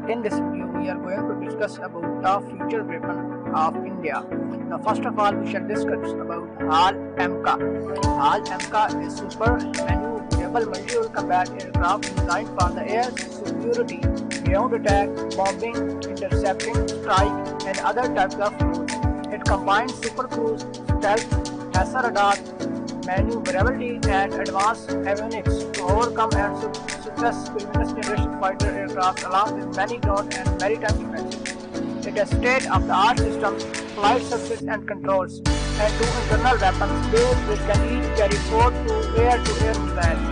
In this video, we are going to discuss about the future weapon of India. Now, first of all, we shall discuss about HAL MK. HAL MK is super maneuverable multi-role combat aircraft designed for the air security, ground attack, bombing, intercepting, strike, and other types of roles. It combines super cruise, stealth, HASA radar, maneuverability, and advanced avionics to overcome and suppress previous generation fighter aircraft along with many ground and maritime defenses. It has state-of-the-art systems, flight surface and controls, and two internal weapons bays which can each carry 4 air-to-air missiles.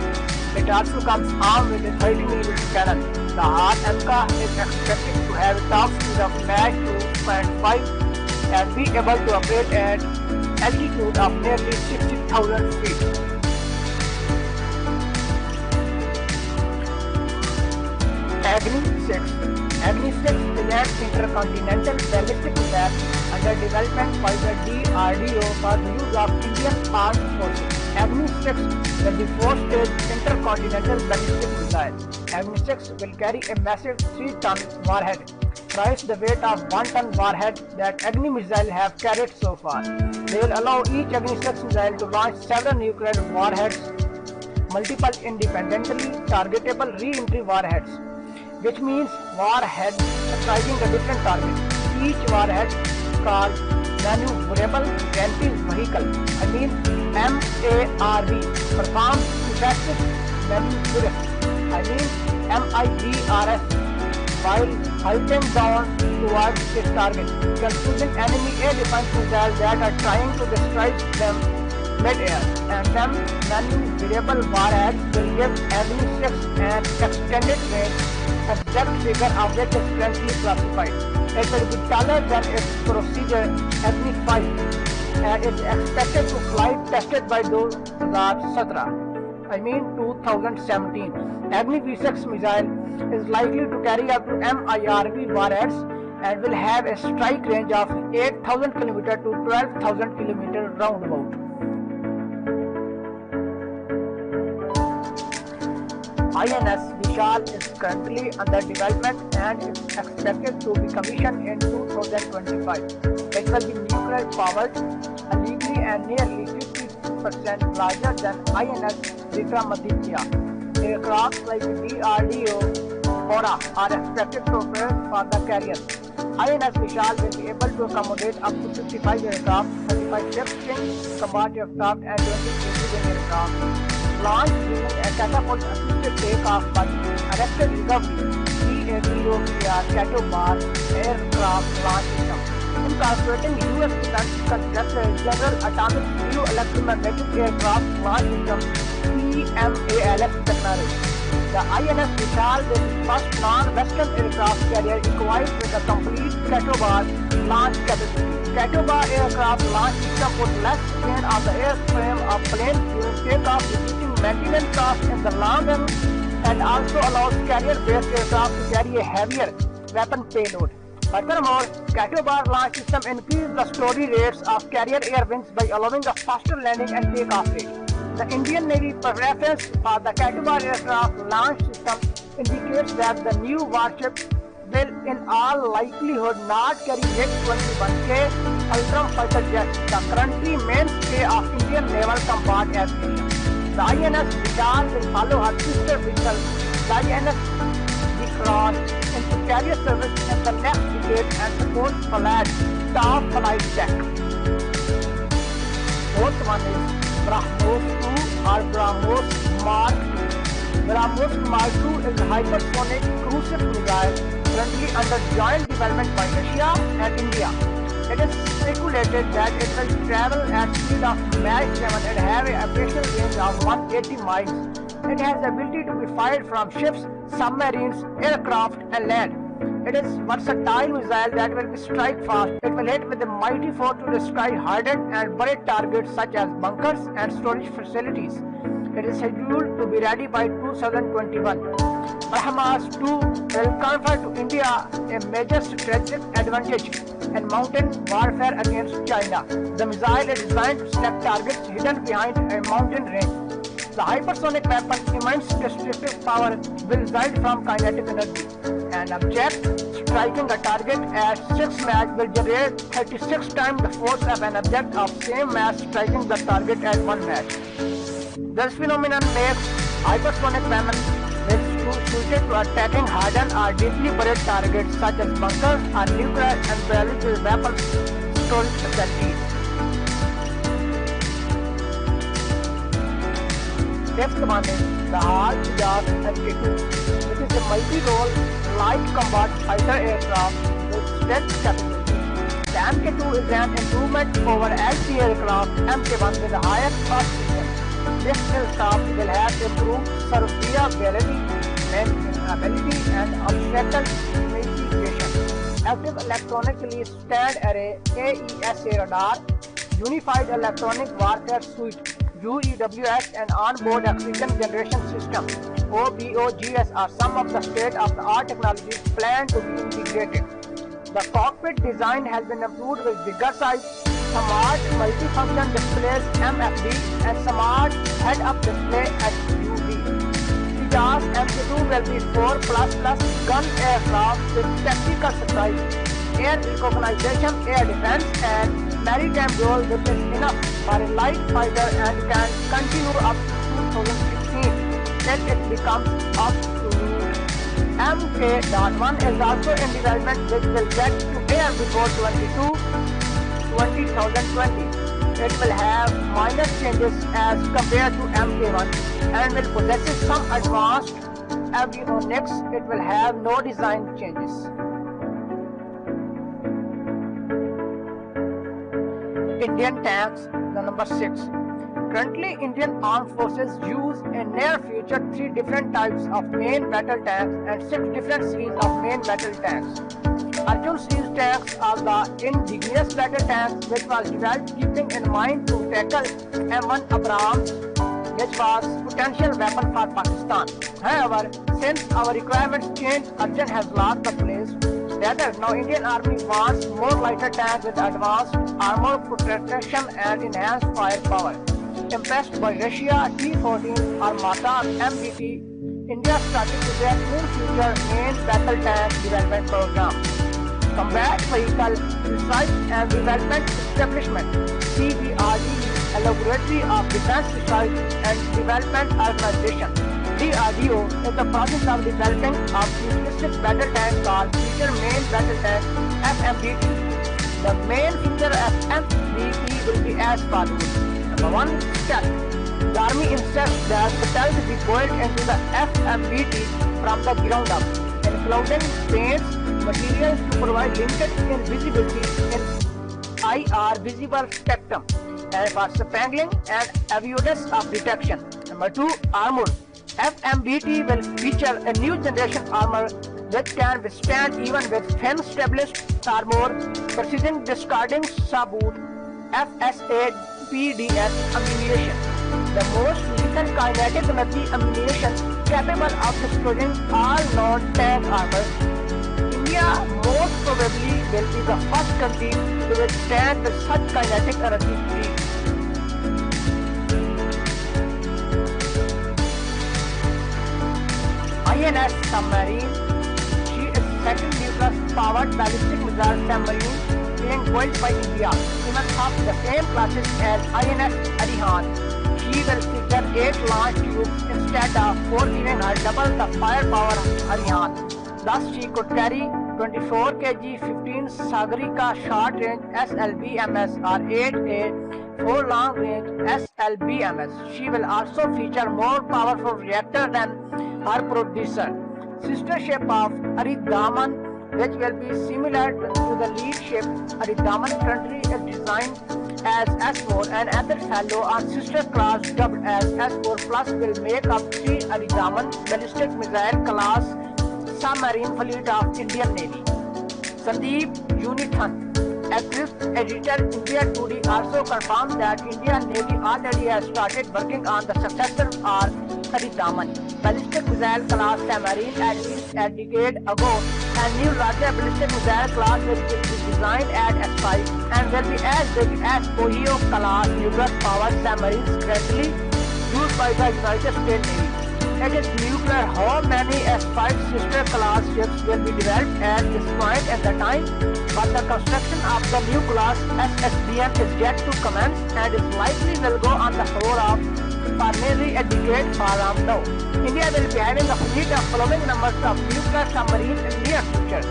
It also comes armed with a 30mm cannon. The HAL-MK is expected to have a top speed of Mach 2.5 and be able to operate at altitude of nearly 60,000 feet. Agni-6 Agni-6 is an intercontinental ballistic missile under development by the DRDO for the use of Indian Armed Forces. Agni-6 is the 4-stage intercontinental ballistic missile. Agni-6 will carry a massive 3-ton warhead, twice the weight of 1-ton warhead that Agni missiles have carried so far. They will allow each Agni-6 missile to launch several nuclear warheads, multiple independently targetable re-entry warheads, which means warhead striking a different target. Each warhead, called Maneuverable Entry Vehicle, MARV, performs effective maneuvers, MIVRS, while halting down towards its target, confusing enemy air defense missiles that are trying to destroy them mid-air, and them maneuverable warheads will give Agni-6 an extended range, exact figure of which is currently classified. It will be taller than its procedure Agni-5 and is expected to fly tested by 2017. Agni V6 missile is likely to carry up to MIRV warheads and will have a strike range of 8,000 km to 12,000 km roundabout. INS Vishal is currently under development and is expected to be commissioned in 2025. It will be nuclear powered, legally and nearly 50% larger than INS Vikramaditya. Aircraft like DRDO Bora are expected to operate for the carrier. INS Vishal will be able to accommodate up to 55 aircraft, 35 ships, combat aircraft and 20 civilian aircraft. Launch using a catapult-assisted takeoff by erected recovery CA-0PR Catobar aircraft launch system. Incorporating US defense contractor General Atomic Zero Electromagnetic Aircraft Launch System EMALS technology. The INS Vishal will be the first non-Western aircraft carrier equipped with a complete Catobar launch capacity. Catobar aircraft launch system put less strain on the airframe of planes during takeoff, reducing maintenance costs in the long run, and also allows carrier-based aircraft to carry a heavier weapon payload. Furthermore, Catobar launch system increases the story rates of carrier air wings by allowing a faster landing and takeoff rate. The Indian Navy preference for the Catobar aircraft launch system indicates that the new warship will in all likelihood not carry MiG-21K Ultram fighter jets, the currently mainstay of Indian naval combat aviation. The INS Vishal will follow her sister vessel, the INS Vikram, into carrier service in the next decade and support flat top flight deck. Fourth one is BrahMos 2 or BrahMos Mark 2. BrahMos Mark 2 is a hypersonic cruise ship missile currently under joint development by Russia and India. It is speculated that it will travel at speed of Mach 7 and have an operational range of 180 miles. It has the ability to be fired from ships, submarines, aircraft and land. It is versatile missile that will be strike fast. It will hit with a mighty force to destroy hardened and buried targets such as bunkers and storage facilities. It is scheduled to be ready by 2021. BrahMos 2 will confer to India a major strategic advantage in mountain warfare against China. The missile is designed to select targets hidden behind a mountain range. The hypersonic weapon's immense destructive power will result from kinetic energy, an object striking a target at 6 Mach will generate 36 times the force of an object of same mass striking the target at 1 Mach. This phenomenon makes hypersonic weapons suited to attacking hardened or deeply buried targets such as bunkers or nuclear and biological weapons storage facilities. Fifth one is the HAL-TJAS Mk2, which is a multi-role light combat fighter aircraft with stealth capability. The Mk2 is an improvement over LCA aircraft Mk1 with a higher thrust system. This aircraft will have improved survivability, maneuverability, and obstacle mitigation. Active electronically stand array AESA radar, Unified Electronic Warfare Suite UEWS, and onboard oxygen generation system OBOGS are some of the state-of-the-art technologies planned to be integrated. The cockpit design has been improved with bigger size, smart multifunction displays MFD, and smart head-up display HUD. TJAS Mk2 will be 4++ gun aircraft with tactical strike, air recognition, air defense, and maritime role, which is enough for a light fighter and can continue up to 2016 till it becomes obsolete. Mk.1 is also in development, which will get to air before 2020. It will have minor changes as compared to Mk1 and will possess some advanced avionics. It will have no design changes. Indian tanks, the number 6. Currently, Indian Armed Forces use in near future 3 different types of main battle tanks and 6 different series of main battle tanks. Arjun series tanks are the indigenous battle tanks which was developed keeping in mind to tackle M1 Abrams, which was potential weapon for Pakistan. However, since our requirements changed, Arjun has lost the place. Rather, now Indian Army wants more lighter tanks with advanced armor protection and enhanced firepower. Impressed by Russia T-14 Armata MBT, India started to their own future main battle tank development program. Combat Vehicle Research and Development Establishment CBRD, a laboratory of Defense Research and Development Organization. DRDO is the process of developing a futuristic battle tank called Future Main Battle Tank FMBT. The main feature of FMBT will be as follows. Number 1, stealth. The Army insists that stealth be built into the FMBT from the ground up, including paints, materials to provide limited invisibility in IR visible spectrum, and for spangling and avoidance of detection. Number 2, armor. FMBT will feature a new generation armor which can withstand even with thin established armor, precision discarding sabot, FSAPDS ammunition. The most lethal kinetic energy ammunition capable of destroying all non-tank armor. India most probably will be the first country to withstand with such kinetic energy. INS submarine. She is second nuclear-powered ballistic missile submarine being built by India. Even of the same classes as INS Arihant. She will feature 8 launch tubes instead of 4, giving her double the firepower of Arihant. Thus, she could carry 24 kg 15 Sagarika short-range SLBMS or 8A 4 long-range SLBMS. She will also feature more powerful reactor than her producer. Sister ship of Aridaman, which will be similar to the lead ship. Aridaman currently is designed as S4 and other fellow on sister class dubbed as S4 Plus will make up 3 Aridaman ballistic missile class submarine fleet of Indian Navy. Sandeep Unithan, editor India Today, also confirmed that Indian Navy already has started working on the successor of Aridaman ballistic missile class submarine at least a decade ago. A new larger ballistic missile class will be designed at S5 and will be as big as Ohio class nuclear powered submarines currently used by the United States Navy. It is nuclear. How many S5 sister class ships will be developed at this point in the time, but the construction of the new class SSBN is yet to commence and is likely will go on the floor of for nearly a decade from now. India will be having a fleet of following numbers of nuclear submarines in near future.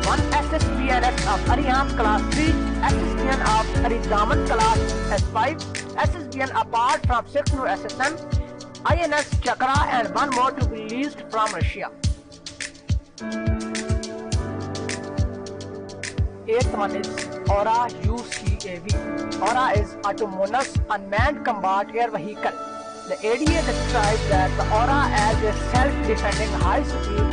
1 SSBNS of Arihant class 3, SSBN of Arizaman class S5, SSBN apart from 6 new SSM, INS Chakra and 1 more to be released from Russia. 8th one is AURA UCAV. AURA is Autonomous Unmanned Combat Air Vehicle. The ADA describes that the AURA as a self-defending high-speed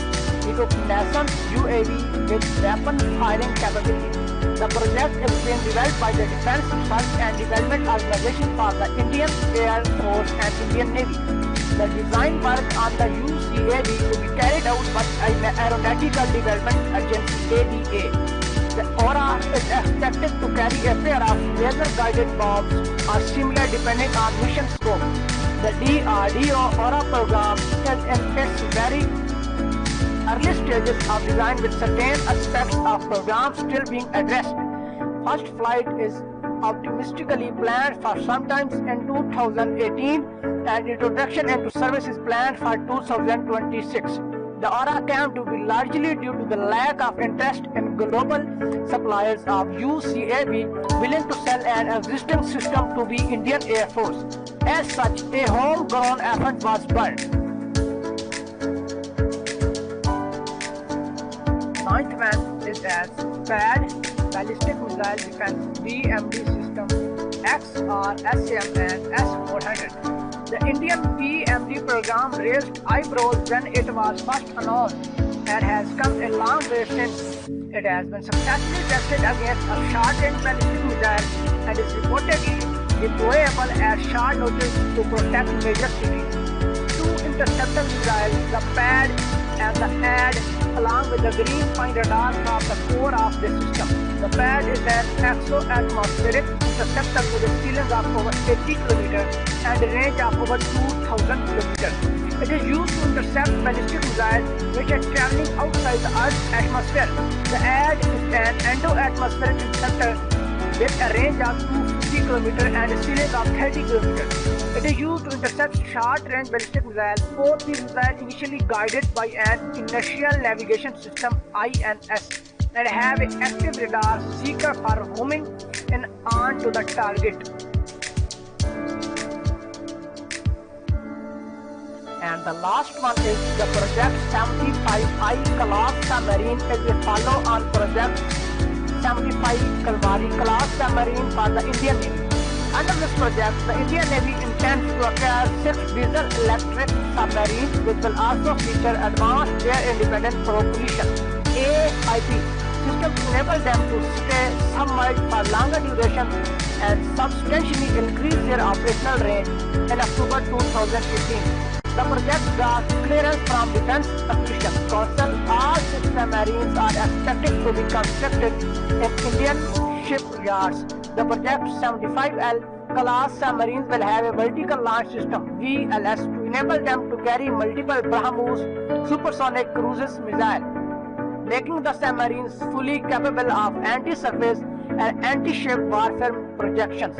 reconnaissance UAV with weapon firing capability. The project is being developed by the Defense Research and Development Organization for the Indian Air Force and Indian Navy. The design work on the UCAV will be carried out by Aeronautical Development Agency ADA. The AURA is expected to carry a pair of laser-guided bombs or similar depending on mission scope. The DRDO AURA program is in its very early stages of design with certain aspects of programs still being addressed. First flight is optimistically planned for sometimes in 2018 and introduction into service is planned for 2026. The AURA came to be largely due to the lack of interest in global suppliers of UCAV willing to sell an existing system to the Indian Air Force. As such, a homegrown effort was birthed. 9th one is as PAD, Ballistic Missile Defense BMD System XRSM and S400. The Indian BMD program raised eyebrows when it was first announced and has come a long way since. It has been successfully tested against a short-range ballistic missile and is reportedly deployable at short notice to protect major cities. 2 interceptor missiles, the PAD and the AD, along with the green point radar from the core of the system. The PAD is an exo-atmospheric interceptor with a ceiling of over 80 km and a range of over 2,000 km. It is used to intercept ballistic missiles which are traveling outside the Earth's atmosphere. The AD is an endo-atmospheric interceptor with a range of 250 km and a ceiling of 30 km. It is used to intercept short-range ballistic missiles. Both these missiles initially guided by an inertial navigation system (INS) and have an active radar seeker for homing in on to the target. And the last one is the Project 75I class submarine is a follow-on Project 75 Kalvari class submarine for the Indian Navy. Under this project, the Indian Navy intends to acquire 6 diesel-electric submarines which will also feature advanced air-independent propulsion (AIP) systems to enable them to stay submerged for longer duration and substantially increase their operational range in October 2015. The project got clearance from Defense Acquisition Council. All 6 submarines are expected to be constructed in Indian shipyards. The Project 75L class submarines will have a vertical launch system (VLS) to enable them to carry multiple BrahMos supersonic cruise missiles, making the submarines fully capable of anti-surface and anti-ship warfare projections.